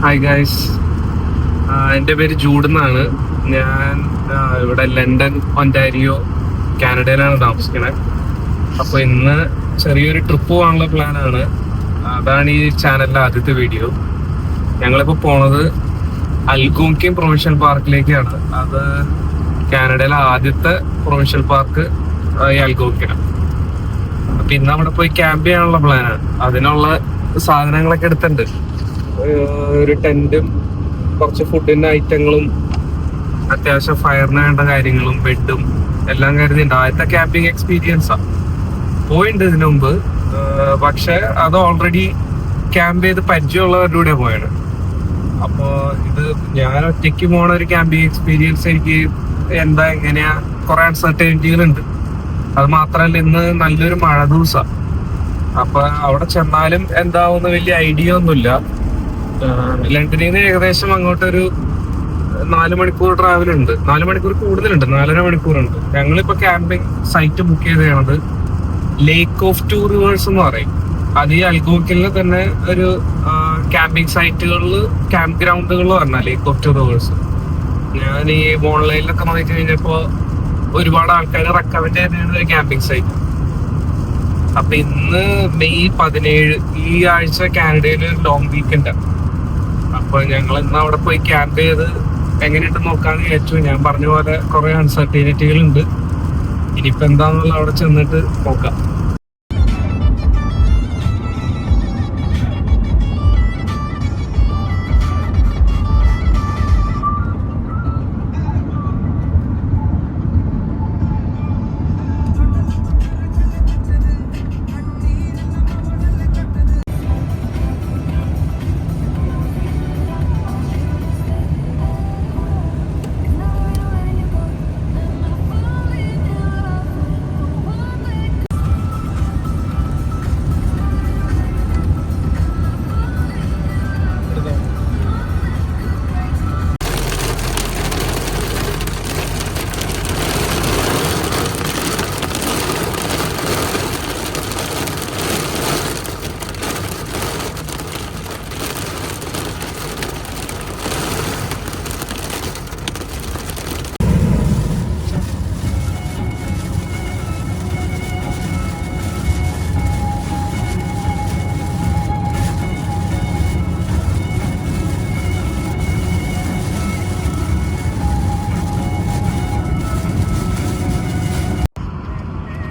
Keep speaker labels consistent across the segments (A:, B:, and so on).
A: Hi guys, എൻ്റെ പേര് Jude എന്നാണ്. ഞാൻ ഇവിടെ ലണ്ടൻ, ഒൻറ്റാരിയോ, കാനഡയിലാണ് താമസിക്കുന്നത്. അപ്പോൾ ഇന്ന് ചെറിയൊരു ട്രിപ്പ് പോകാനുള്ള പ്ലാനാണ്. അതാണ് ഈ ചാനലിലെ ആദ്യത്തെ വീഡിയോ. ഞങ്ങളിപ്പോൾ പോണത് അൽഗോംകിൻ പ്രൊവിൻഷ്യൽ പാർക്കിലേക്കാണ്. അത് കാനഡയിലെ ആദ്യത്തെ പ്രൊവിൻഷ്യൽ പാർക്ക് ഈ അൽഗോംകിനാണ്. അപ്പം ഇന്ന് അവിടെ പോയി ക്യാമ്പ് ചെയ്യാനുള്ള പ്ലാനാണ്. അതിനുള്ള സാധനങ്ങളൊക്കെ എടുത്തിട്ടുണ്ട്. ഒരു ടെന്റും കുറച്ച് ഫുഡിന്റെ ഐറ്റങ്ങളും അത്യാവശ്യം ഫയറിന് വേണ്ട കാര്യങ്ങളും ബെഡും എല്ലാം കരുതിയിട്ടുണ്ട്. ആദ്യത്തെ ക്യാമ്പിങ് എക്സ്പീരിയൻസാ. പോയിട്ടുണ്ട് ഇതിനു മുമ്പ്, പക്ഷെ അത് ഓൾറെഡി ക്യാമ്പ് ചെയ്ത് പരിചയമുള്ളവരുടെ കൂടെ പോയാണ്. അപ്പോൾ ഇത് ഞാൻ ഒറ്റയ്ക്ക് പോണ ഒരു ക്യാമ്പിങ് എക്സ്പീരിയൻസ് എനിക്ക് എങ്ങനെയാ കുറെ അൺസർട്ടനിറ്റികളുണ്ട്. അത് മാത്രമല്ല, ഇന്ന് നല്ലൊരു മഴ ദിവസമാണ്. അപ്പൊ അവിടെ ചെന്നാലും എന്താവുന്ന വലിയ ഐഡിയ ഒന്നുമില്ല. ലണ്ടനിൽ നിന്ന് ഏകദേശം അങ്ങോട്ടൊരു 4 മണിക്കൂർ ട്രാവൽ ഉണ്ട്. 4 മണിക്കൂർ കൂടുതലുണ്ട്, 4.5 മണിക്കൂറുണ്ട്. ഞങ്ങളിപ്പോ ക്യാമ്പിംഗ് സൈറ്റ് ബുക്ക് ചെയ്തത് ലേക്ക് ഓഫ് ടു റിവേഴ്സ് എന്ന് പറയും. അത് ഈ അൽഗോംകിനിൽ തന്നെ ഒരു ക്യാമ്പിംഗ് സൈറ്റുകളിൽ ക്യാമ്പ് ഗ്രൗണ്ടുകൾ പറഞ്ഞ ലേക്ക് ഓഫ് ടു റിവേഴ്സ്. ഞാൻ ഈ ഓൺലൈനിലൊക്കെ നോക്കി കഴിഞ്ഞപ്പോ ഒരുപാട് ആൾക്കാർ റെക്കമെൻഡ് ചെയ്തിരുന്ന ഒരു ക്യാമ്പിംഗ് സൈറ്റ്. അപ്പൊ ഇന്ന് മെയ് 17, ഈ ആഴ്ച കാനഡയിൽ ഒരു ലോങ് വീക്കെൻഡാണ്. അപ്പൊ ഞങ്ങൾ ഇന്ന് അവിടെ പോയി ക്യാമ്പ് ചെയ്ത് എങ്ങനെയുണ്ട് നോക്കാന്ന് വിചാരിച്ചു. ഞാൻ പറഞ്ഞ പോലെ കുറെ അൺസർട്ടനിറ്റികൾ ഉണ്ട്. ഇനിയിപ്പോ എന്താണെന്നുള്ള അവിടെ ചെന്നിട്ട് നോക്കാം.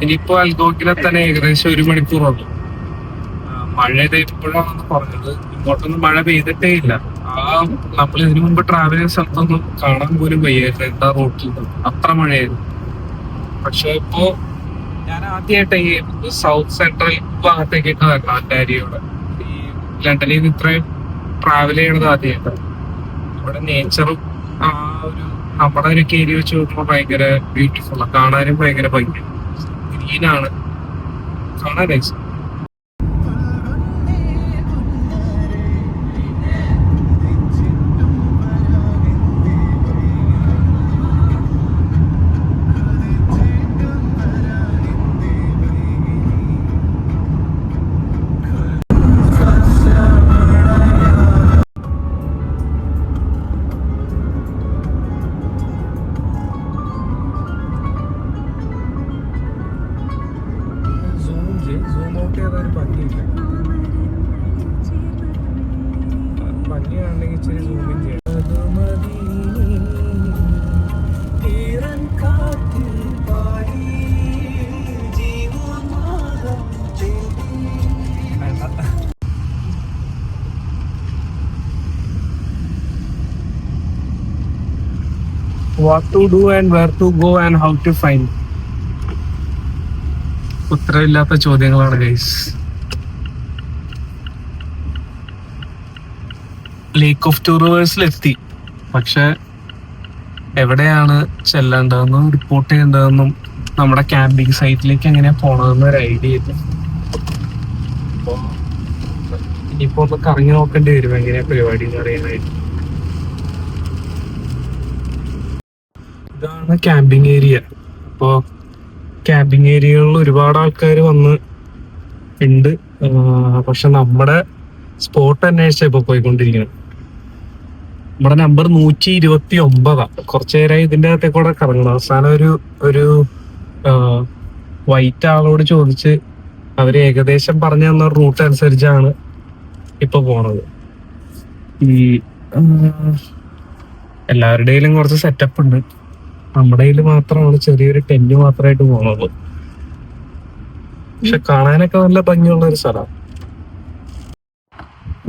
A: ഇനിയിപ്പോ അൽഗോംകിനെ തന്നെ ഏകദേശം 1 മണിക്കൂറുള്ളൂ. മഴ ഇപ്പോഴാണ് കുറഞ്ഞത്. ഇങ്ങോട്ടൊന്നും മഴ പെയ്തിട്ടേ ഇല്ല. നമ്മൾ ഇതിനു മുമ്പ് ട്രാവൽ ചെയ്ത സ്ഥലത്തൊന്നും കാണാൻ പോലും വയ്യായിരുന്നു. എന്താ റോട്ടിൽ അത്ര മഴയായിരുന്നു. പക്ഷെ ഇപ്പോ ഞാൻ ആദ്യമായിട്ട് ഈ സൗത്ത് സെൻട്രൽ ഭാഗത്തേക്കൊക്കെ വരണം. ഒൻറ്റാരിയോടെ ഈ ലണ്ടനിൽ നിന്ന് ഇത്രയും ട്രാവൽ ചെയ്യണത് ആദ്യമായിട്ടാണ്. ഇവിടെ നേച്ചറും ഒരു നമ്മുടെ ഒരു ഏരിയ വെച്ച് നോക്കുമ്പോൾ ഭയങ്കര ബ്യൂട്ടിഫുൾ, കാണാനും ഭയങ്കര ഭംഗി. ഗ്രീനാണ്, കാണാൻ നൈസ്. ഭംഗിയാണെങ്കിൽ ഇച്ചിരി സൂമിങ് ചെയ്യാം. What to do and where to go and how to find. ഉത്തരവില്ലാത്ത ചോദ്യങ്ങളാണ് ഗൈസ്. ലേക്ക് ഓഫ് ടു റിവേഴ്സിലെത്തി. പക്ഷെ എവിടെയാണ് ചെല്ലേണ്ടതെന്നും റിപ്പോർട്ട് ചെയ്യേണ്ടതെന്നും നമ്മുടെ ക്യാമ്പിംഗ് സൈറ്റിലേക്ക് എങ്ങനെയാ പോണതെന്ന് ഒരു ഐഡിയ ഇല്ല. അപ്പോൾ ഇനിയിപ്പോ ഒന്ന് കറങ്ങി നോക്കേണ്ടി വരും എങ്ങനെയാ പരിപാടി എന്ന് അറിയാനായിട്ട്. ഇതാണ് ക്യാമ്പിംഗ് ഏരിയ. അപ്പോൾ ക്യാമ്പിംഗ് ഏരിയകളിൽ ഒരുപാട് ആൾക്കാർ വന്ന് ഉണ്ട്. പക്ഷെ നമ്മുടെ സ്പോട്ട് അന്വേഷിച്ചാ ഇപ്പൊ പോയിക്കൊണ്ടിരിക്കുന്നത്. നമ്മുടെ നമ്പർ 129. കുറച്ചു നേരമായി ഇതിന്റെ അകത്തെ കൂടെ കറങ്ങണം. അവസാനം ഒരു വൈറ്റ് ആളോട് ചോദിച്ച് അവര് ഏകദേശം പറഞ്ഞു തന്ന റൂട്ട് അനുസരിച്ചാണ് ഇപ്പൊ പോണത്. ഈ എല്ലാവരുടെയിലും കുറച്ച് സെറ്റപ്പ് ഉണ്ട്. നമ്മുടെ കയ്യിൽ മാത്രമാണ് ചെറിയൊരു ടെന്റ് മാത്രമായിട്ട് പോണുള്ളൂ. പക്ഷെ കാണാനൊക്കെ നല്ല ഭംഗിയുള്ള ഒരു സ്ഥലം.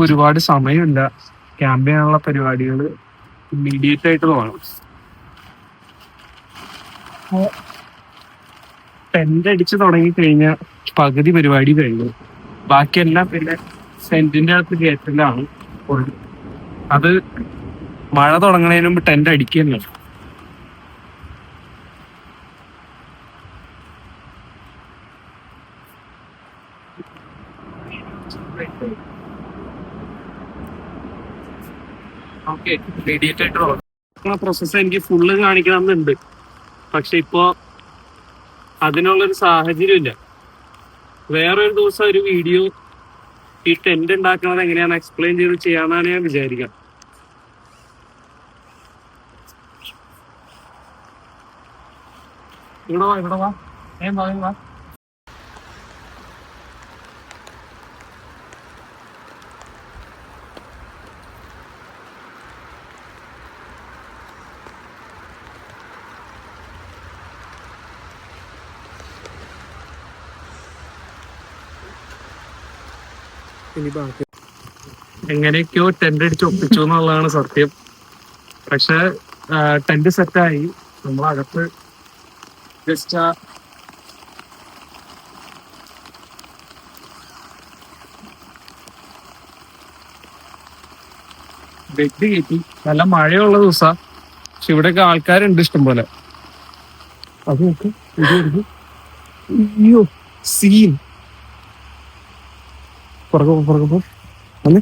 A: ഒരുപാട് സമയമില്ല. ക്യാമ്പ് ചെയ്യാനുള്ള പരിപാടികൾ ഇമ്മീഡിയറ്റ് ആയിട്ട് പോകണം. ടെന്റ് അടിച്ച് തുടങ്ങി കഴിഞ്ഞാൽ പകുതി പരിപാടി കഴിഞ്ഞു. ബാക്കിയെല്ലാം പിന്നെ ടെന്റിന്റെ അകത്ത് കയറ്റലാണ്. അത് മഴ തുടങ്ങുന്നതിന് മുമ്പ് ടെന്റ് അടിക്കുന്നു. ഓക്കെ, ഇമ്മീഡിയറ്റ് ആയിട്ട് തുടങ്ങുന്ന പ്രോസസ്സ് എനിക്ക് ഫുള്ള് കാണിക്കണമെന്നുണ്ട്. പക്ഷെ ഇപ്പോ അതിനുള്ളൊരു സാഹചര്യം ഇല്ല. വേറൊരു ദിവസം ഒരു വീഡിയോ ഈ ടെന്റ് ഉണ്ടാക്കുന്നത് എങ്ങനെയാണ് എക്സ്പ്ലെയിൻ ചെയ്ത് ചെയ്യാന്നാണ് ഞാൻ വിചാരിക്കാം. ഇവിടെ വാ വാ. എങ്ങനെയൊക്കെയോ ടെന്റ് അടിച്ച് ഒപ്പിച്ചു എന്നുള്ളതാണ് സത്യം. പക്ഷെ ടെന്റ് സെറ്റായി. നമ്മളകത്ത് ജസ്റ്റ് ബെഡ് കയറ്റി. നല്ല മഴയുള്ള ദിവസാ. പക്ഷെ ഇവിടെയൊക്കെ ആൾക്കാരുണ്ട് ഇഷ്ടം പോലെ. അത് നോക്ക്, അയ്യോ സീൻ. പുറകെ അന്ന്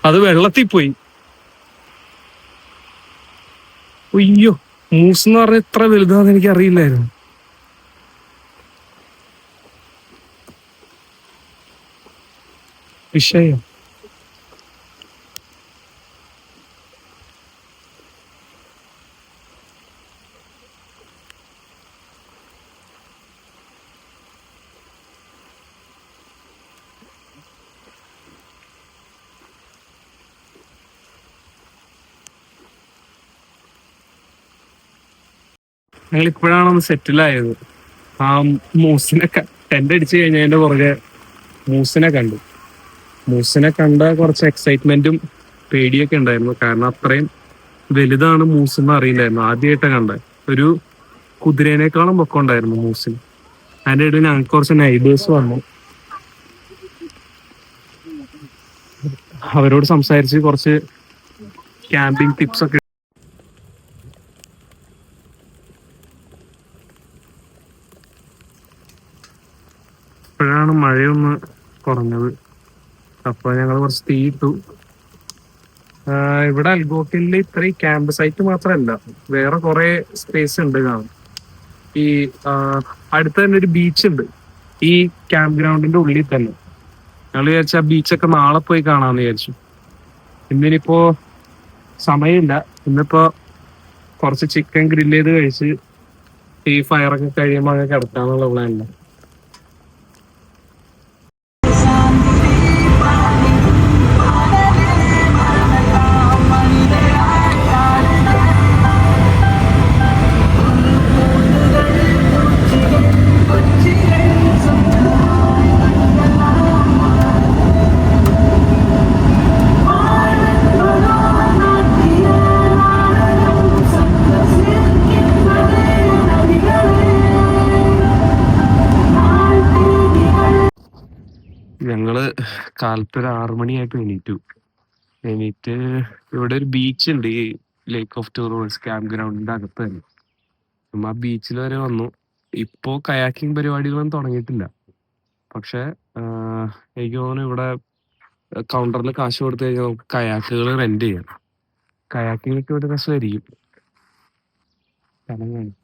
A: അത് വെള്ളത്തിൽ പോയി. അയ്യോ, മൂസ് എന്ന് പറഞ്ഞ ഇത്ര വലുതാന്ന് എനിക്ക് അറിയില്ലായിരുന്നു. വിഷയം ഞങ്ങൾ ഇപ്പോഴാണ് ഒന്ന് സെറ്റിലായത്. ആ മൂസിനെ ടെന്റ് അടിച്ചു കഴിഞ്ഞതിന്റെ പുറകെ മൂസിനെ കണ്ടു. മൂസിനെ കണ്ട കുറച്ച് എക്സൈറ്റ്മെന്റും പേടിയൊക്കെ ഉണ്ടായിരുന്നു. കാരണം അത്രയും വലുതാണ് മൂസ് എന്ന് അറിയില്ലായിരുന്നു. ആദ്യമായിട്ടാണ് കണ്ടത്. ഒരു കുതിരേനേക്കാളും പൊക്കം ഉണ്ടായിരുന്നു മൂസിന്. അതിൻ്റെ ഇടയിൽ ഞങ്ങൾക്ക് കുറച്ച് നൈബേഴ്സ് വന്നു. അവരോട് സംസാരിച്ച് കുറച്ച് ക്യാമ്പിംഗ് ടിപ്സ് ഒക്കെ. ഇപ്പോഴാണ് മഴയൊന്ന് കുറഞ്ഞത്. അപ്പൊ ഞങ്ങൾ കുറച്ച് തീ ഇട്ടു. ഇവിടെ അൽഗോട്ടിൽ ഇത്രയും ക്യാമ്പ് സൈറ്റ് മാത്രമല്ല, വേറെ കുറെ സ്പേസ് ഉണ്ട് കാണാൻ. ഈ അടുത്ത് തന്നെ ഒരു ബീച്ച് ഉണ്ട് ഈ ക്യാമ്പ് ഗ്രൗണ്ടിന്റെ ഉള്ളിൽ തന്നെ. ഞങ്ങൾ വിചാരിച്ച ആ ബീച്ചൊക്കെ നാളെ പോയി കാണാന്ന് വിചാരിച്ചു. ഇന്നിനിപ്പോ സമയമില്ല. ഇന്നിപ്പോ കുറച്ച് ചിക്കൻ ഗ്രില്ല് ചെയ്ത് കഴിച്ച് ഈ ഫയറൊക്കെ കഴിയുമ്പോൾ അങ്ങനെ കിടക്കാന്നുള്ള പ്ലാനില്ല. ഞങ്ങള് കാലത്ത് ഒരു 6 മണിയായപ്പോ എണീറ്റ് ഇവിടെ ഒരു ബീച്ച് ഉണ്ട് ഈ ലേക്ക് ഓഫ് ടൂറിസ്റ്റ് ക്യാമ്പ് ഗ്രൗണ്ടിന്റെ അകത്ത് തന്നെ. ആ ബീച്ചിൽ വരെ വന്നു. ഇപ്പോ കയാക്കിംഗ് പരിപാടികളൊന്നും തുടങ്ങിയിട്ടില്ല. പക്ഷെ എനിക്ക് തോന്നുന്നു ഇവിടെ കൗണ്ടറിൽ കാശ് കൊടുത്തു കഴിഞ്ഞാൽ നമുക്ക് കയാക്കുകൾ റെന്റ് ചെയ്യാം. കയാക്കിംഗ് ഒരു രസമായിരിക്കും. സ്ഥലം കാണും.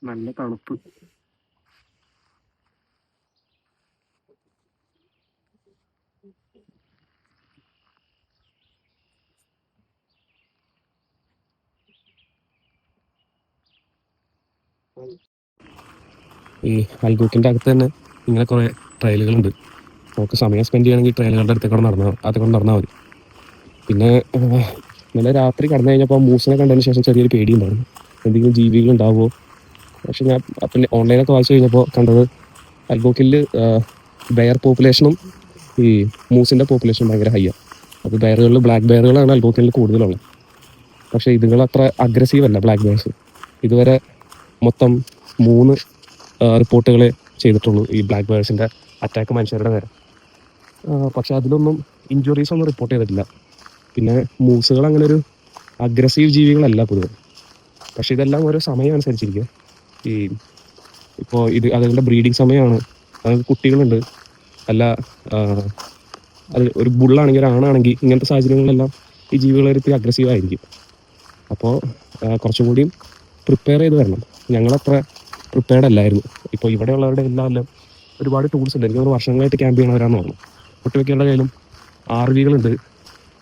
A: നല്ല തണുപ്പ്. ഈ അൽഗോക്കിൻ്റെ അകത്ത് തന്നെ ഇങ്ങനെ കുറേ ട്രയലുകളുണ്ട്. നമുക്ക് സമയം സ്പെൻഡ് ചെയ്യണമെങ്കിൽ ട്രയലുകളുടെ അടുത്തേക്കൂടെ നടന്നാൽ മതി. പിന്നെ ഇന്നലെ രാത്രി കടന്നു കഴിഞ്ഞപ്പോൾ മൂസിനെ കണ്ടതിന് ശേഷം ചെറിയൊരു പേടിയുണ്ടായിരുന്നു, എന്തെങ്കിലും ജീവികൾ ഉണ്ടാവുമോ. പക്ഷെ ഞാൻ പിന്നെ ഓൺലൈനൊക്കെ വായിച്ചു കഴിഞ്ഞപ്പോൾ കണ്ടത് അൽഗോക്കിൽ ബെയർ പോപ്പുലേഷനും ഈ മൂസിൻ്റെ പോപ്പുലേഷനും ഭയങ്കര ഹൈയാണ്. അത് ബെയറുകളിൽ ബ്ലാക്ക് ബെയറുകളാണ് അൽഗോക്കിൽ കൂടുതലുള്ളത്. പക്ഷേ ഇതുങ്ങൾ അത്ര അഗ്രസീവ് അല്ല ബ്ലാക്ക് ബെയർസ്. ഇതുവരെ മൊത്തം 3 റിപ്പോർട്ടുകളെ ചെയ്തിട്ടുള്ളൂ ഈ ബ്ലാക്ക് ബെയർസിൻ്റെ അറ്റാക്ക് മനുഷ്യരുടെ നേരെ. പക്ഷെ അതിലൊന്നും ഇഞ്ചുറീസ് ഒന്നും റിപ്പോർട്ട് ചെയ്തിട്ടില്ല. പിന്നെ മൂസുകൾ അങ്ങനെ ഒരു അഗ്രസീവ് ജീവികളല്ല പൊതുവെ. പക്ഷെ ഇതെല്ലാം ഓരോ സമയം അനുസരിച്ചിരിക്കുക. ഈ ഇപ്പോൾ അതുങ്ങളുടെ ബ്രീഡിങ് സമയമാണ്, അത് കുട്ടികളുണ്ട്, അല്ല അത് ഒരു ബുള്ളാണെങ്കിൽ ഒരാണാണെങ്കിൽ ഇങ്ങനത്തെ സാഹചര്യങ്ങളിലെല്ലാം ഈ ജീവികളൊരിത്തിരി അഗ്രസീവ് ആയിരിക്കും. അപ്പോൾ കുറച്ചും കൂടിയും പ്രിപ്പയർ ചെയ്ത് വരണം. ഞങ്ങളത്ര പ്രിപ്പയർഡ് അല്ലായിരുന്നു. ഇപ്പോൾ ഇവിടെയുള്ളവരുടെ എല്ലാം ഒരുപാട് ടൂൾസ് ഉണ്ട്. എനിക്ക് വർഷങ്ങളായിട്ട് ക്യാമ്പ് ചെയ്യണവരാന്ന് പറഞ്ഞു. ഒട്ടുമിക്കയുടെ കയ്യിലും RV-കളുണ്ട്,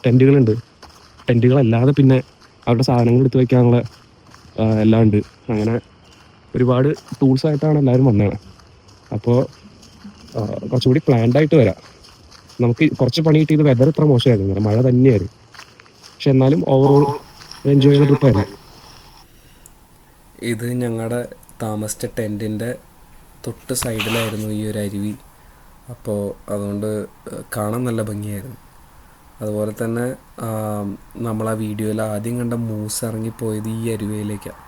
A: ടെൻറ്റുകളുണ്ട്. ടെൻറ്റുകളല്ലാതെ പിന്നെ അവരുടെ സാധനങ്ങൾ എടുത്ത് വയ്ക്കാനുള്ള എല്ലാം ഉണ്ട്. അങ്ങനെ ഒരുപാട് ടൂൾസായിട്ടാണ് എല്ലാവരും വന്നത്. അപ്പോൾ കുറച്ചുകൂടി പ്ലാൻഡായിട്ട് വരാം. നമുക്ക് കുറച്ച് പണി കിട്ടിയത് വെതർ ഇത്ര മോശമായിരുന്നു, മഴ തന്നെയായിരുന്നു. പക്ഷെ എന്നാലും ഓവറോൾ എൻജോയ് ചെയ്യുന്ന ട്രിപ്പായിരുന്നു.
B: ഇത് ഞങ്ങളുടെ താമസിച്ച ടെൻറ്റിൻ്റെ തൊട്ട് സൈഡിലായിരുന്നു ഈ ഒരു അരുവി. അപ്പോൾ അതുകൊണ്ട് കാണാൻ നല്ല ഭംഗിയായിരുന്നു. അതുപോലെ തന്നെ നമ്മൾ ആ വീഡിയോയിൽ ആദ്യം കണ്ട മൂസ് ഇറങ്ങിപ്പോയത് ഈ അരുവിയിലേക്കാണ്.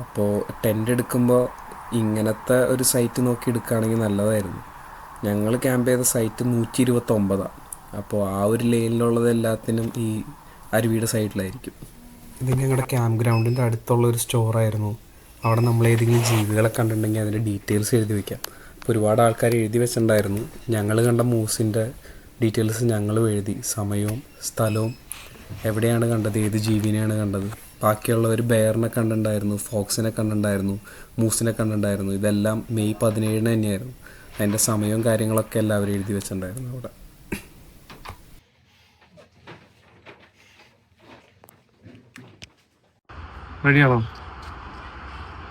B: അപ്പോൾ ടെൻ്റ് എടുക്കുമ്പോൾ ഇങ്ങനത്തെ ഒരു സൈറ്റ് നോക്കി എടുക്കുകയാണെങ്കിൽ നല്ലതായിരുന്നു. ഞങ്ങൾ ക്യാമ്പ് ചെയ്ത സൈറ്റ് 129. അപ്പോൾ ആ ഒരു ലെയിനിലുള്ളത് എല്ലാത്തിനും ഈ അരുവിയുടെ സൈഡിലായിരിക്കും. ഇത് ഞങ്ങളുടെ ക്യാമ്പ് ഗ്രൗണ്ടിൻ്റെ അടുത്തുള്ള ഒരു സ്റ്റോറായിരുന്നു. അവിടെ നമ്മൾ ഏതെങ്കിലും ജീവികളെ കണ്ടിട്ടുണ്ടെങ്കിൽ അതിൻ്റെ ഡീറ്റെയിൽസ് എഴുതി വയ്ക്കാം. അപ്പോൾ ഒരുപാട് ആൾക്കാർ എഴുതി വെച്ചിട്ടുണ്ടായിരുന്നു. ഞങ്ങൾ കണ്ട മൂസിൻ്റെ ഡീറ്റെയിൽസ് ഞങ്ങളും എഴുതി, സമയവും സ്ഥലവും, എവിടെയാണ് കണ്ടത്, ഏത് ജീവിനെയാണ് കണ്ടത്. ബാക്കിയുള്ളവർ ബെയറിനെ കണ്ടിട്ടുണ്ടായിരുന്നു, ഫോക്സിനെ കണ്ടിട്ടുണ്ടായിരുന്നു, മൂസിനെ കണ്ടിട്ടുണ്ടായിരുന്നു. ഇതെല്ലാം മെയ് 17 തന്നെയായിരുന്നു. അതിൻ്റെ സമയവും കാര്യങ്ങളൊക്കെ എല്ലാവരും എഴുതി വെച്ചിട്ടുണ്ടായിരുന്നു അവിടെ.
A: റെഡിയാണോ?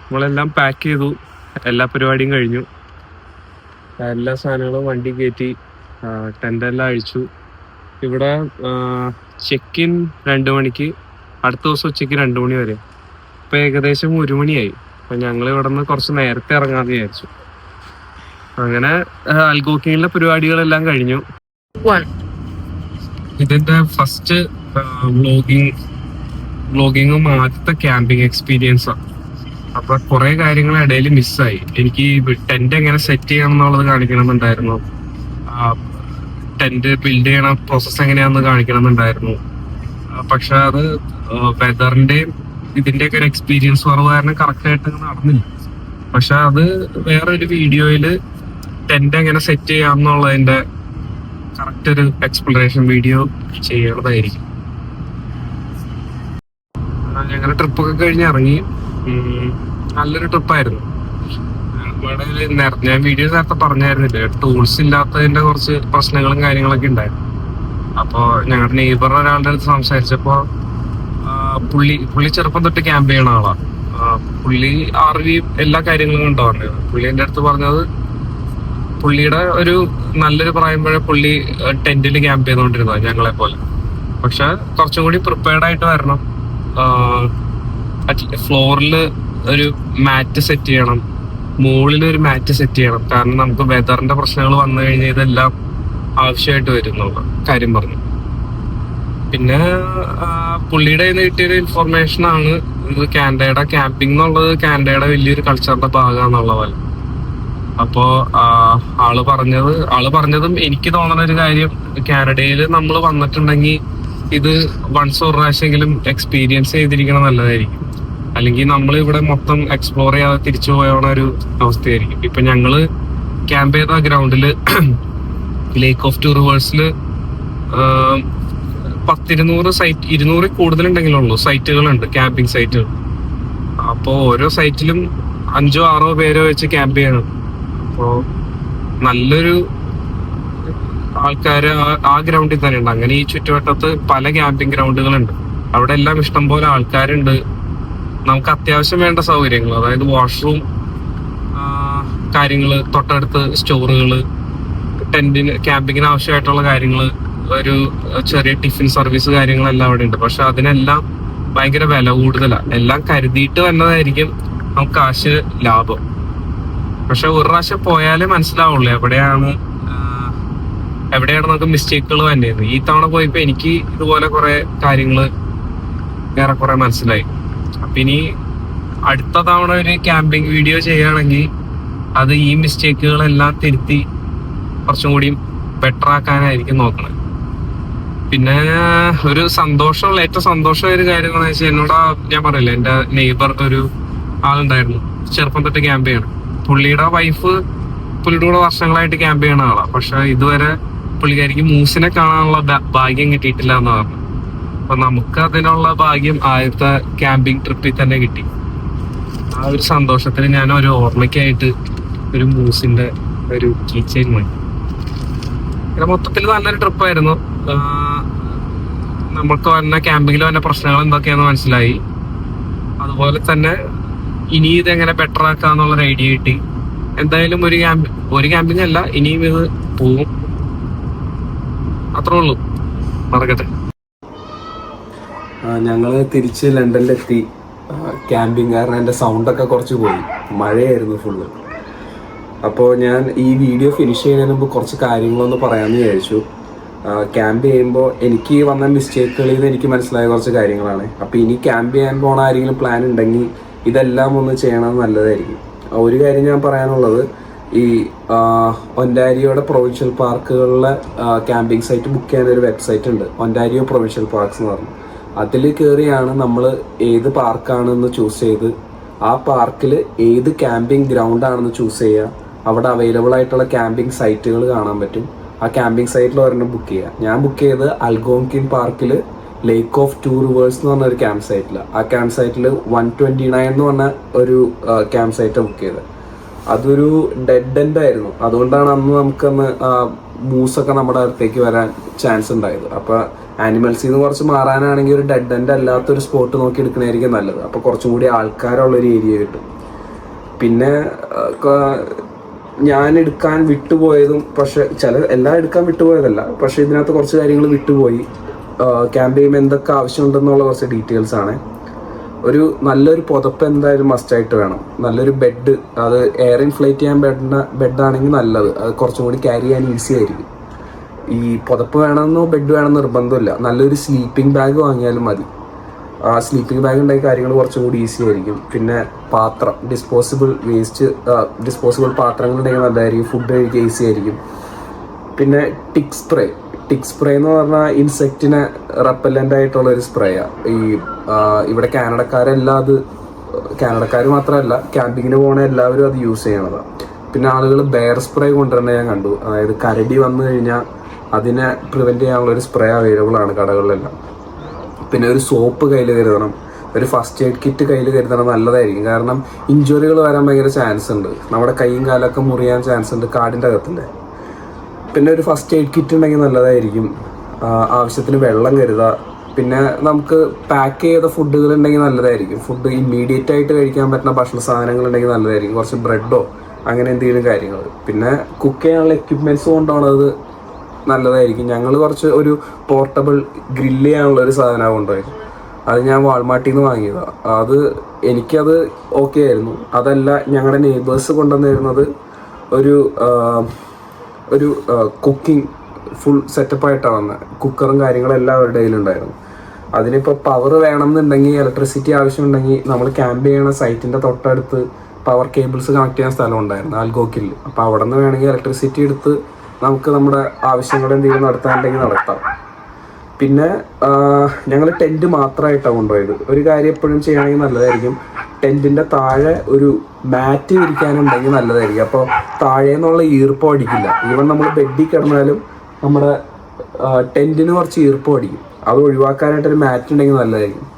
A: നമ്മളെല്ലാം പാക്ക് ചെയ്തു, എല്ലാ പരിപാടിയും കഴിഞ്ഞു. എല്ലാ സാധനങ്ങളും വണ്ടി കയറ്റി, ടെൻ്റെല്ലാം അഴിച്ചു. ഇവിടെ ചെക്ക് ഇൻ 2 മണിക്ക്, അടുത്ത ദിവസം ഉച്ചയ്ക്ക് 2 മണി വരെ. ഇപ്പം ഏകദേശം 1 മണിയായി. അപ്പം ഞങ്ങൾ ഇവിടെ നിന്ന് കുറച്ച് നേരത്തെ ഇറങ്ങാമെന്ന് വിചാരിച്ചു. അങ്ങനെ അൽഗോക്കിങ്ങിലെ പരിപാടികളെല്ലാം കഴിഞ്ഞു. ഇതിൻ്റെ ഫസ്റ്റ് വ്ളോഗിങ്ങും ആദ്യത്തെ ക്യാമ്പിങ് എക്സ്പീരിയൻസാണ്. അപ്പൊ കുറെ കാര്യങ്ങൾ ഇടയിൽ മിസ്സായി. എനിക്ക് ടെന്റ് എങ്ങനെ സെറ്റ് ചെയ്യണം എന്നുള്ളത് കാണിക്കണമെന്നുണ്ടായിരുന്നു, ടെന്റ് ബിൽഡ് ചെയ്യണ പ്രോസസ്സ് എങ്ങനെയാണെന്ന് കാണിക്കണമെന്നുണ്ടായിരുന്നു. പക്ഷെ അത് വെതറിന്റെയും ഇതിന്റെയൊക്കെ ഒരു എക്സ്പീരിയൻസ് കുറവ് കാരണം കറക്റ്റായിട്ട് നടന്നില്ല. പക്ഷെ അത് വേറൊരു വീഡിയോയില് ടെന്റ് എങ്ങനെ സെറ്റ് ചെയ്യാമെന്നുള്ളതിന്റെ കറക്റ്റ് ഒരു എക്സ്പ്ലനേഷൻ വീഡിയോ ചെയ്യേണ്ടതായിരിക്കും. ഞങ്ങളുടെ ട്രിപ്പൊക്കെ കഴിഞ്ഞ് ഇറങ്ങി. നല്ലൊരു ട്രിപ്പായിരുന്നു. ഞാൻ വീഡിയോ നേരത്തെ പറഞ്ഞായിരുന്നില്ലേ, ടൂൾസ് ഇല്ലാത്തതിന്റെ കുറച്ച് പ്രശ്നങ്ങളും കാര്യങ്ങളൊക്കെ ഉണ്ടായിരുന്നു. അപ്പോൾ ഞങ്ങളുടെ നെയ്ബർ ഒരാളുടെ അടുത്ത് സംസാരിച്ചപ്പോൾ പുള്ളി ചെറുപ്പം തൊട്ട് ക്യാമ്പ് ചെയ്യണ ആളാണ്. പുള്ളി RV എല്ലാ കാര്യങ്ങളും ഉണ്ടാവുന്നത്. പുള്ളി എൻ്റെ അടുത്ത് പറഞ്ഞത് പുള്ളിയുടെ ഒരു നല്ലൊരു പ്രായമ്പോഴേ പുള്ളി ടെന്റിൽ ക്യാമ്പ് ചെയ്തുകൊണ്ടിരുന്നത് ഞങ്ങളെ പോലെ. പക്ഷെ കുറച്ചും കൂടി പ്രിപ്പയർഡ് ആയിട്ട് വരണം. ഫ്ലോറിൽ ഒരു മാറ്റ് സെറ്റ് ചെയ്യണം, മുകളിൽ ഒരു മാറ്റ് സെറ്റ് ചെയ്യണം. കാരണം നമുക്ക് വെതറിന്റെ പ്രശ്നങ്ങൾ വന്നു കഴിഞ്ഞാൽ ഇതെല്ലാം ആവശ്യമായിട്ട് വരും എന്നുള്ള കാര്യം പറഞ്ഞു. പിന്നെ പുള്ളിയുടെ കയ്യിൽ നിന്ന് കിട്ടിയൊരു ഇൻഫർമേഷൻ ആണ് ഇത് കാനഡയുടെ ക്യാമ്പിംഗ് എന്നുള്ളത് കാനഡയുടെ വലിയൊരു കൾച്ചറിന്റെ ഭാഗമാണെന്നുള്ള പോലെ. അപ്പോ ആള് പറഞ്ഞതും എനിക്ക് തോന്നുന്ന ഒരു കാര്യം, കാനഡയിൽ നമ്മൾ വന്നിട്ടുണ്ടെങ്കിൽ ഇത് വൺസ് ഒരു പ്രാവശ്യമെങ്കിലും എക്സ്പീരിയൻസ് ചെയ്തിരിക്കണം നല്ലതായിരിക്കും. അല്ലെങ്കിൽ നമ്മൾ ഇവിടെ മൊത്തം എക്സ്പ്ലോർ ചെയ്യാതെ തിരിച്ചു പോയണ ഒരു അവസ്ഥയായിരിക്കും. ഇപ്പൊ ഞങ്ങള് ക്യാമ്പ് ചെയ്ത ഗ്രൗണ്ടില് ലേക്ക് ഓഫ് 2 റിവേഴ്സില് 200 സൈറ്റ്, 200 കൂടുതലുണ്ടെങ്കിലുള്ളൂ സൈറ്റുകളുണ്ട്, ക്യാമ്പിംഗ് സൈറ്റുകൾ. അപ്പോൾ ഓരോ സൈറ്റിലും 5-6 പേരെ വെച്ച് ക്യാമ്പ് ചെയ്യണം. അപ്പോൾ നല്ലൊരു ആൾക്കാര് ആ ഗ്രൗണ്ടിൽ തന്നെ ഉണ്ട്. അങ്ങനെ ഈ ചുറ്റുവട്ടത്ത് പല ക്യാമ്പിംഗ് ഗ്രൗണ്ടുകളുണ്ട്. അവിടെ എല്ലാം ഇഷ്ടംപോലെ ആൾക്കാരുണ്ട്. നമുക്ക് അത്യാവശ്യം വേണ്ട സൗകര്യങ്ങൾ, അതായത് വാഷ്റൂം കാര്യങ്ങള്, തൊട്ടടുത്ത് സ്റ്റോറുകള്, ടെന്റിന് ക്യാമ്പിങ്ങിന് ആവശ്യമായിട്ടുള്ള കാര്യങ്ങള്, ഒരു ചെറിയ ടിഫിൻ സർവീസ് കാര്യങ്ങളെല്ലാം അവിടെ ഉണ്ട്. പക്ഷെ അതിനെല്ലാം ഭയങ്കര വില കൂടുതലാണ്. എല്ലാം കരുതിയിട്ട് വന്നതായിരിക്കും നമുക്ക് കാശ് ലാഭം. പക്ഷെ ഒരു പ്രാവശ്യം പോയാലേ മനസ്സിലാവുള്ളൂ എവിടെയാണ് നമുക്ക് മിസ്റ്റേക്കുകൾ വന്നത്. ഈ തവണ പോയപ്പോ എനിക്ക് ഇതുപോലെ കുറെ കാര്യങ്ങള് ഏറെക്കുറെ മനസ്സിലായി. അപ്പൊ ഇനി അടുത്ത തവണ ഒരു ക്യാമ്പിംഗ് വീഡിയോ ചെയ്യുകയാണെങ്കിൽ അത് ഈ മിസ്റ്റേക്കുകളെല്ലാം തിരുത്തി കുറച്ചും കൂടി ബെറ്റർ ആക്കാനായിരിക്കും നോക്കണത്. പിന്നെ ഒരു ഏറ്റവും സന്തോഷമായ ഒരു കാര്യം എന്ന് വെച്ചാൽ, എന്നോട് ഞാൻ പറയില്ല, എന്റെ നെയ്ബർ ഒരു ആളുണ്ടായിരുന്നു, ചെറുപ്പം തൊട്ട് ക്യാമ്പ് ചെയ്യണം. പുള്ളിയുടെ വൈഫ് പുള്ളിയുടെ കൂടെ വർഷങ്ങളായിട്ട് ക്യാമ്പ് ചെയ്യണ ആളാണ്. പക്ഷെ ഇതുവരെ പുള്ളിക്കാരിക്ക് മൂസിനെ കാണാനുള്ള ഭാഗ്യം കിട്ടിയിട്ടില്ല എന്ന് പറഞ്ഞു. അപ്പൊ നമുക്ക് അതിനുള്ള ഭാഗ്യം ആദ്യത്തെ ക്യാമ്പിംഗ് ട്രിപ്പിൽ തന്നെ കിട്ടി. ആ ഒരു സന്തോഷത്തിന് ഞാൻ ഒരു ഓർമ്മയ്ക്കായിട്ട് ഒരു മൂസിന്റെ ഒരു കീ ചെയിൻ വാങ്ങി. പിന്നെ മൊത്തത്തിൽ നല്ലൊരു ട്രിപ്പായിരുന്നു. നമുക്ക് വന്ന ക്യാമ്പിങ്ങിൽ വന്ന പ്രശ്നങ്ങൾ എന്തൊക്കെയാന്ന് മനസ്സിലായി. അതുപോലെ തന്നെ ഇനി ഇതെങ്ങനെ ബെറ്റർ ആക്കാന്നുള്ളൊരു ഐഡിയ കിട്ടി. എന്തായാലും ഒരു ക്യാമ്പിംഗ് അല്ല, ഇനിയും ഇത് പോവും. അത്രേ ഉള്ളൂ, നടക്കട്ടെ.
B: ഞങ്ങൾ തിരിച്ച് ലണ്ടനിലെത്തി. ക്യാമ്പിംഗ് കാരണം എൻ്റെ സൗണ്ടൊക്കെ കുറച്ച് പോയി, മഴയായിരുന്നു ഫുള്ള്. അപ്പോൾ ഞാൻ ഈ വീഡിയോ ഫിനിഷ് ചെയ്യുന്നതിന് മുമ്പ് കുറച്ച് കാര്യങ്ങളൊന്ന് പറയാമെന്ന് വിചാരിച്ചു. ക്യാമ്പ് ചെയ്യുമ്പോൾ എനിക്ക് വന്ന മിസ്റ്റേക്കുകളിൽ നിന്ന് എനിക്ക് മനസ്സിലായ കുറച്ച് കാര്യങ്ങളാണ്. അപ്പോൾ ഇനി ക്യാമ്പ് ചെയ്യാൻ പോണ ആരെങ്കിലും പ്ലാൻ ഉണ്ടെങ്കിൽ ഇതെല്ലാം ഒന്ന് ചെയ്യണമെന്ന് നല്ലതായിരിക്കും. ഒരു കാര്യം ഞാൻ പറയാനുള്ളത്, ഈ ഒൻറ്റാരിയോയുടെ പ്രൊവിൻഷ്യൽ പാർക്കുകളിലെ ക്യാമ്പിംഗ് സൈറ്റ് ബുക്ക് ചെയ്യാനൊരു വെബ്സൈറ്റ് ഉണ്ട്, ഒൻറ്റാരിയോ പ്രൊവിൻഷ്യൽ പാർക്സ് എന്ന് പറഞ്ഞു. അതിൽ കയറിയാണ് നമ്മൾ ഏത് പാർക്കാണെന്ന് ചൂസ് ചെയ്ത് ആ പാർക്കിൽ ഏത് ക്യാമ്പിംഗ് ഗ്രൗണ്ടാണെന്ന് ചൂസ് ചെയ്യുക. അവിടെ അവൈലബിൾ ആയിട്ടുള്ള ക്യാമ്പിംഗ് സൈറ്റുകൾ കാണാൻ പറ്റും. ആ ക്യാമ്പിംഗ് സൈറ്റിൽ ഒരെണ്ണം ബുക്ക് ചെയ്യുക. ഞാൻ ബുക്ക് ചെയ്ത് അൽഗോൺകിൻ പാർക്കിൽ ലേക്ക് ഓഫ് 2 റിവേഴ്സ് എന്ന് പറഞ്ഞ ഒരു ക്യാമ്പ് സൈറ്റിൽ. ആ ക്യാമ്പ് സൈറ്റിൽ 129 എന്ന് പറഞ്ഞ ഒരു ക്യാമ്പ് സൈറ്റ് ബുക്ക് ചെയ്തത്. അതൊരു ഡെഡ് എൻഡ് ആയിരുന്നു. അതുകൊണ്ടാണ് അന്ന് നമുക്കന്ന് മൂസൊക്കെ നമ്മുടെ അടുത്തേക്ക് വരാൻ ചാൻസ് ഉണ്ടായത്. അപ്പോൾ ആനിമൽസിൽ നിന്ന് കുറച്ച് മാറാനാണെങ്കിൽ ഒരു ഡെഡ് എൻഡ് അല്ലാത്തൊരു സ്പോട്ട് നോക്കി എടുക്കണമായിരിക്കും നല്ലത്. അപ്പോൾ കുറച്ചും കൂടി ആൾക്കാരുള്ളൊരു ഏരിയ കിട്ടും. പിന്നെ ഞാൻ എടുക്കാൻ വിട്ടുപോയതും, പക്ഷെ എല്ലാം എടുക്കാൻ വിട്ടുപോയതല്ല, പക്ഷെ ഇതിനകത്ത് കുറച്ച് കാര്യങ്ങൾ വിട്ടുപോയി. ക്യാമ്പ് ചെയ്യുമ്പോൾ എന്തൊക്കെ ആവശ്യമുണ്ടെന്നുള്ള കുറച്ച് ഡീറ്റെയിൽസ് ആണ്. നല്ലൊരു പുതപ്പ് എന്തായാലും മസ്റ്റായിട്ട് വേണം. നല്ലൊരു ബെഡ്, അത് എയർ ഇൻഫ്ലേറ്റ് ചെയ്യാൻ ബെഡാണെങ്കിൽ നല്ലത്. അത് കുറച്ചും കൂടി ക്യാരി ചെയ്യാൻ ഈസി ആയിരിക്കും. ഈ പുതപ്പ് വേണമെന്നോ ബെഡ് വേണമെന്നോ നിർബന്ധമില്ല. നല്ലൊരു സ്ലീപ്പിംഗ് ബാഗ് വാങ്ങിയാലും മതി. ആ സ്ലീപ്പിംഗ് ബാഗ് ഉണ്ടെങ്കിൽ കാര്യങ്ങൾ കുറച്ചും കൂടി ഈസി ആയിരിക്കും. പിന്നെ പാത്രം, ഡിസ്പോസിബിൾ പാത്രങ്ങളുണ്ടെങ്കിൽ നല്ലതായിരിക്കും. ഫുഡ് കഴിക്കാൻ ഈസി ആയിരിക്കും. പിന്നെ ടിക് സ്പ്രേ എന്ന് പറഞ്ഞാൽ ഇൻസെക്റ്റിനെ റെപ്പല്ലൻ്റ് ആയിട്ടുള്ള ഒരു സ്പ്രേയാണ്. ഇവിടെ കാനഡക്കാർ മാത്രമല്ല, ക്യാമ്പിങ്ങിന് പോകണ എല്ലാവരും അത് യൂസ് ചെയ്യണതാണ്. പിന്നെ ആളുകൾ ബെയർ സ്പ്രേ കൊണ്ടുവരണ ഞാൻ കണ്ടു. അതായത് കരടി വന്നു കഴിഞ്ഞാൽ അതിനെ പ്രിവെൻറ്റ് ചെയ്യാനുള്ള ഒരു സ്പ്രേ അവൈലബിൾ ആണ് കടകളിലെല്ലാം. പിന്നെ ഒരു സോപ്പ് കയ്യിൽ കരുതണം. ഒരു ഫസ്റ്റ് എയ്ഡ് കിറ്റ് കയ്യിൽ കരുതണം, നല്ലതായിരിക്കും. കാരണം ഇഞ്ചുറികൾ വരാൻ ഭയങ്കര ചാൻസ് ഉണ്ട്. നമ്മുടെ കൈയും കാലൊക്കെ മുറിയാൻ ചാൻസ് ഉണ്ട് കാടിൻ്റെ അകത്തല്ലേ. പിന്നെ ഒരു ഫസ്റ്റ് എയ്ഡ് കിറ്റ് ഉണ്ടെങ്കിൽ നല്ലതായിരിക്കും. ആവശ്യത്തിന് വെള്ളം കരുതുക. പിന്നെ നമുക്ക് പാക്ക് ചെയ്ത ഫുഡുകൾ ഉണ്ടെങ്കിൽ നല്ലതായിരിക്കും. ഫുഡ് ഇമ്മീഡിയറ്റ് ആയിട്ട് കഴിക്കാൻ പറ്റുന്ന ഭക്ഷണ സാധനങ്ങൾ ഉണ്ടെങ്കിൽ നല്ലതായിരിക്കും. കുറച്ച് ബ്രെഡോ അങ്ങനെ എന്തെങ്കിലും കാര്യങ്ങൾ. പിന്നെ കുക്ക് ചെയ്യാനുള്ള എക്യുപ്മെൻറ്റ്സ് കൊണ്ടുപോകുന്നത് നല്ലതായിരിക്കും. ഞങ്ങൾ ഒരു പോർട്ടബിൾ ഗ്രില്ല് ചെയ്യാനുള്ള ഒരു സാധനമാണ് കൊണ്ടുപോയത്. അത് ഞാൻ വാൾമാർട്ടിൽ നിന്ന് വാങ്ങിയതാണ്. എനിക്കത് ഓക്കെ ആയിരുന്നു. അതല്ല, ഞങ്ങളുടെ നെയ്ബേഴ്സ് കൊണ്ടുവന്നിരുന്നത് ഒരു കുക്കിംഗ് ഫുൾ സെറ്റപ്പായിട്ടാണ് വന്നത്. കുക്കറും കാര്യങ്ങളെല്ലാം അവരുടെ കയ്യിലുണ്ടായിരുന്നു. അതിനിപ്പോൾ പവർ വേണമെന്നുണ്ടെങ്കിൽ, ഇലക്ട്രിസിറ്റി ആവശ്യമുണ്ടെങ്കിൽ, നമ്മൾ ക്യാമ്പ് ചെയ്യണ സൈറ്റിൻ്റെ തൊട്ടടുത്ത് പവർ കേബിൾസ് കണക്ട് ചെയ്യാൻ സ്ഥലം ഉണ്ടായിരുന്നു ആൽഗോക്കിൽ. അപ്പോൾ അവിടെ നിന്ന് വേണമെങ്കിൽ ഇലക്ട്രിസിറ്റി എടുത്ത് നമുക്ക് നമ്മുടെ ആവശ്യങ്ങൾ എന്തെങ്കിലും നടത്താനുണ്ടെങ്കിൽ നടത്താം. പിന്നെ ഞങ്ങൾ ടെൻറ്റ് മാത്രമായിട്ടാണ് കൊണ്ടുപോയത്. ഒരു കാര്യം എപ്പോഴും ചെയ്യുകയാണെങ്കിൽ നല്ലതായിരിക്കും, ടെൻറ്റിൻ്റെ താഴെ ഒരു മാറ്റ് വിരിക്കാനുണ്ടെങ്കിൽ നല്ലതായിരിക്കും. അപ്പോൾ താഴെ നിന്നുള്ള ഈർപ്പം അടിക്കില്ല. ഈവൻ നമ്മൾ ബെഡിൽ കിടന്നാലും നമ്മുടെ ടെൻറ്റിന് കുറച്ച് ഈർപ്പം അടിക്കും. അത് ഒഴിവാക്കാനായിട്ടൊരു മാറ്റ് ഉണ്ടെങ്കിൽ നല്ലതായിരിക്കും.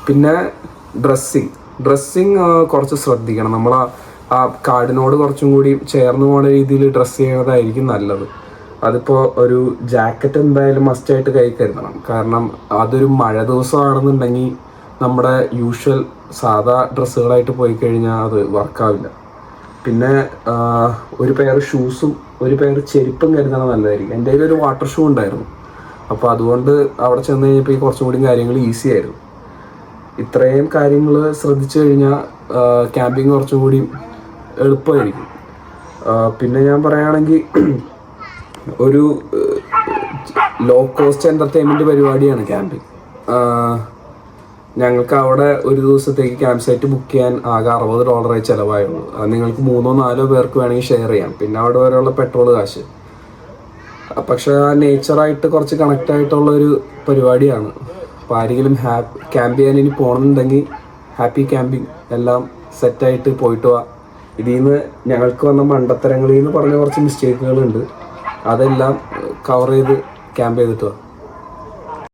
B: പിന്നെ ഡ്രസ്സിങ് കുറച്ച് ശ്രദ്ധിക്കണം. നമ്മൾ ആ കാടിനോട് കുറച്ചും കൂടി ചേർന്ന് പോകുന്ന രീതിയിൽ ഡ്രസ്സ് ചെയ്യുന്നതായിരിക്കും നല്ലത്. അതിപ്പോൾ ഒരു ജാക്കറ്റ് എന്തായാലും മസ്റ്റായിട്ട് കൈ കരുതണം. കാരണം അതൊരു മഴ ദിവസമാണെന്നുണ്ടെങ്കിൽ നമ്മുടെ യൂഷ്വൽ സാധാ ഡ്രസ്സുകളായിട്ട് പോയി കഴിഞ്ഞാൽ അത് വർക്കാവില്ല. പിന്നെ ഒരു പെയർ ഷൂസും ഒരു പെയർ ചെരുപ്പും കരുതണം നല്ലതായിരിക്കും. എൻ്റെ കയ്യിൽ ഒരു വാട്ടർ ഷൂ ഉണ്ടായിരുന്നു. അപ്പോൾ അതുകൊണ്ട് അവിടെ ചെന്ന് കഴിഞ്ഞപ്പോൾ ഈ കുറച്ചും കൂടി കാര്യങ്ങൾ ഈസി ആയിരുന്നു. ഇത്രയും കാര്യങ്ങൾ ശ്രദ്ധിച്ചു കഴിഞ്ഞാൽ ക്യാമ്പിങ് കുറച്ചും കൂടി എളുപ്പമായിരിക്കും. പിന്നെ ഞാൻ പറയുകയാണെങ്കിൽ ഒരു ലോ കോസ്റ്റ് എൻ്റർടൈൻമെൻറ്റ് പരിപാടിയാണ് ക്യാമ്പിങ്. ഞങ്ങൾക്ക് അവിടെ ഒരു ദിവസത്തേക്ക് ക്യാമ്പ് സൈറ്റ് ബുക്ക് ചെയ്യാൻ ആകെ $60 ചിലവായുള്ളൂ. അത് നിങ്ങൾക്ക് 3-4 പേർക്ക് വേണമെങ്കിൽ ഷെയർ ചെയ്യാം. പിന്നെ അവിടെ വരെയുള്ള പെട്രോൾ കാശ്. പക്ഷെ ആ നേച്ചറായിട്ട് കുറച്ച് കണക്റ്റ് ആയിട്ടുള്ളൊരു പരിപാടിയാണ്. അപ്പോൾ ആരെങ്കിലും ക്യാമ്പ് ചെയ്യാൻ ഇനി പോകണമെന്നുണ്ടെങ്കിൽ ഹാപ്പി ക്യാമ്പിങ്. എല്ലാം സെറ്റായിട്ട് പോയിട്ട് പോവാം. ഇതിൽ നിന്ന് ഞങ്ങൾക്ക് വന്ന മണ്ടത്തരങ്ങളിൽ നിന്ന് പറഞ്ഞ കുറച്ച് മിസ്റ്റേക്കുകളുണ്ട്. അതെല്ലാം കവർ ചെയ്ത് ക്യാമ്പ് ചെയ്തിട്ട് പോവാം.